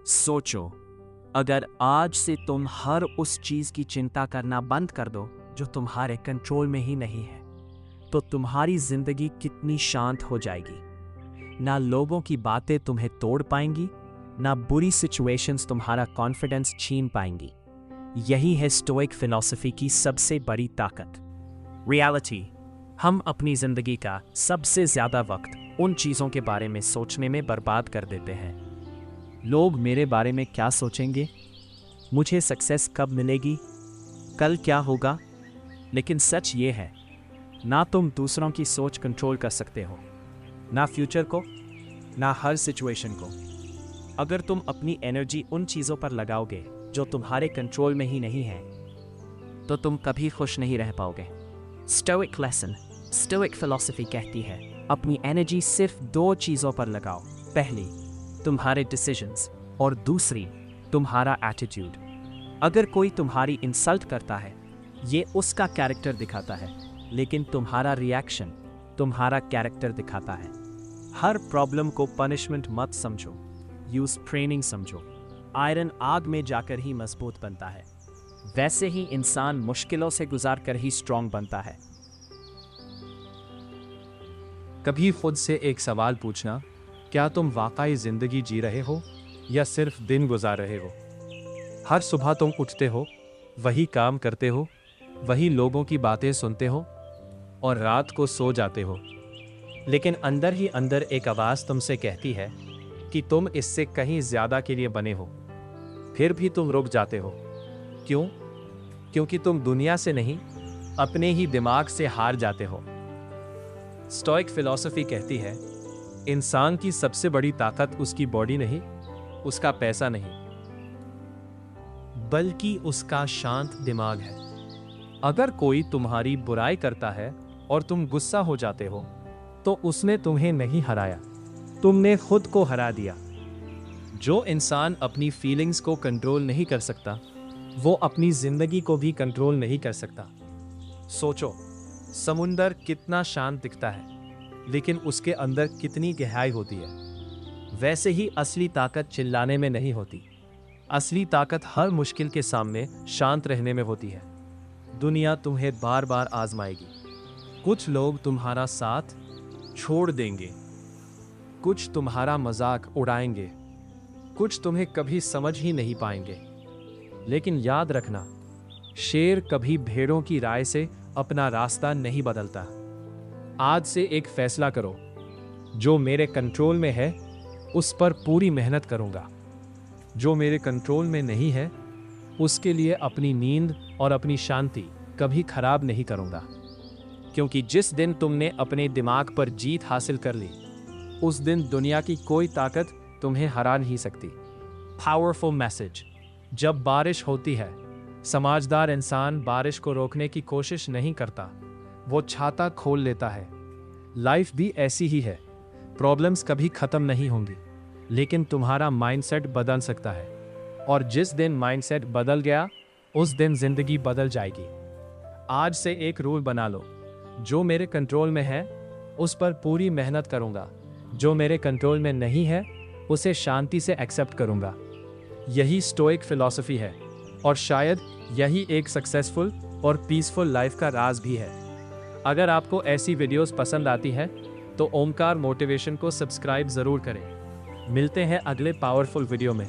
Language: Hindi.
सोचो, अगर आज से तुम हर उस चीज की चिंता करना बंद कर दो जो तुम्हारे कंट्रोल में ही नहीं है, तो तुम्हारी जिंदगी कितनी शांत हो जाएगी। ना लोगों की बातें तुम्हें तोड़ पाएंगी, ना बुरी सिचुएशंस तुम्हारा कॉन्फिडेंस छीन पाएंगी। यही है स्टोइक फिलॉसफी की सबसे बड़ी ताकत। रियलिटी, हम अपनी जिंदगी का सबसे ज्यादा वक्त उन चीजों के बारे में सोचने में बर्बाद कर देते हैं। लोग मेरे बारे में क्या सोचेंगे, मुझे सक्सेस कब मिलेगी, कल क्या होगा। लेकिन सच ये है, ना तुम दूसरों की सोच कंट्रोल कर सकते हो, ना फ्यूचर को, ना हर सिचुएशन को। अगर तुम अपनी एनर्जी उन चीज़ों पर लगाओगे जो तुम्हारे कंट्रोल में ही नहीं है, तो तुम कभी खुश नहीं रह पाओगे। स्टोइक लेसन, स्टोइक फिलॉसफी कहती है, अपनी एनर्जी सिर्फ 2 चीज़ों पर लगाओ। पहली, तुम्हारे डिसीजंस, और दूसरी, तुम्हारा एटीट्यूड। अगर कोई तुम्हारी इंसल्ट करता है, ये उसका कैरेक्टर दिखाता है, लेकिन तुम्हारा रिएक्शन तुम्हारा कैरेक्टर दिखाता है। हर प्रॉब्लम को पनिशमेंट मत समझो, यूज ट्रेनिंग समझो। आयरन आग में जाकर ही मजबूत बनता है, वैसे ही इंसान मुश्किलों से गुजार कर ही स्ट्रांग बनता है। कभी खुद से एक सवाल पूछना, क्या तुम वाकई जिंदगी जी रहे हो या सिर्फ दिन गुजार रहे हो? हर सुबह तुम उठते हो, वही काम करते हो, वही लोगों की बातें सुनते हो और रात को सो जाते हो, लेकिन अंदर ही अंदर एक आवाज तुमसे कहती है कि तुम इससे कहीं ज्यादा के लिए बने हो। फिर भी तुम रुक जाते हो। क्यों? क्योंकि तुम दुनिया से नहीं, अपने ही दिमाग से हार जाते हो। स्टोइक फिलॉसफी कहती है, इंसान की सबसे बड़ी ताकत उसकी बॉडी नहीं, उसका पैसा नहीं, बल्कि उसका शांत दिमाग है। अगर कोई तुम्हारी बुराई करता है और तुम गुस्सा हो जाते हो, तो उसने तुम्हें नहीं हराया, तुमने खुद को हरा दिया। जो इंसान अपनी फीलिंग्स को कंट्रोल नहीं कर सकता, वो अपनी जिंदगी को भी कंट्रोल नहीं कर सकता। सोचो, समुंदर कितना शांत दिखता है, लेकिन उसके अंदर कितनी गहराई होती है। वैसे ही असली ताकत चिल्लाने में नहीं होती, असली ताकत हर मुश्किल के सामने शांत रहने में होती है। दुनिया तुम्हें बार बार आजमाएगी। कुछ लोग तुम्हारा साथ छोड़ देंगे, कुछ तुम्हारा मजाक उड़ाएंगे, कुछ तुम्हें कभी समझ ही नहीं पाएंगे। लेकिन याद रखना, शेर कभी भेड़ों की राय से अपना रास्ता नहीं बदलता। आज से एक फैसला करो, जो मेरे कंट्रोल में है उस पर पूरी मेहनत करूंगा, जो मेरे कंट्रोल में नहीं है उसके लिए अपनी नींद और अपनी शांति कभी खराब नहीं करूंगा। क्योंकि जिस दिन तुमने अपने दिमाग पर जीत हासिल कर ली, उस दिन दुनिया की कोई ताकत तुम्हें हरा नहीं सकती। पावरफुल मैसेज, जब बारिश होती है, समझदार इंसान बारिश को रोकने की कोशिश नहीं करता, वो छाता खोल लेता है। लाइफ भी ऐसी ही है, प्रॉब्लम्स कभी खत्म नहीं होंगी, लेकिन तुम्हारा माइंडसेट बदल सकता है। और जिस दिन माइंडसेट बदल गया, उस दिन जिंदगी बदल जाएगी। आज से एक रूल बना लो, जो मेरे कंट्रोल में है उस पर पूरी मेहनत करूंगा, जो मेरे कंट्रोल में नहीं है उसे शांति से एक्सेप्ट करूंगा। यही स्टोइक फिलॉसफी है, और शायद यही एक सक्सेसफुल और पीसफुल लाइफ का राज भी है। अगर आपको ऐसी वीडियोस पसंद आती है तो ओमकार मोटिवेशन को सब्सक्राइब जरूर करें। मिलते हैं अगले पावरफुल वीडियो में।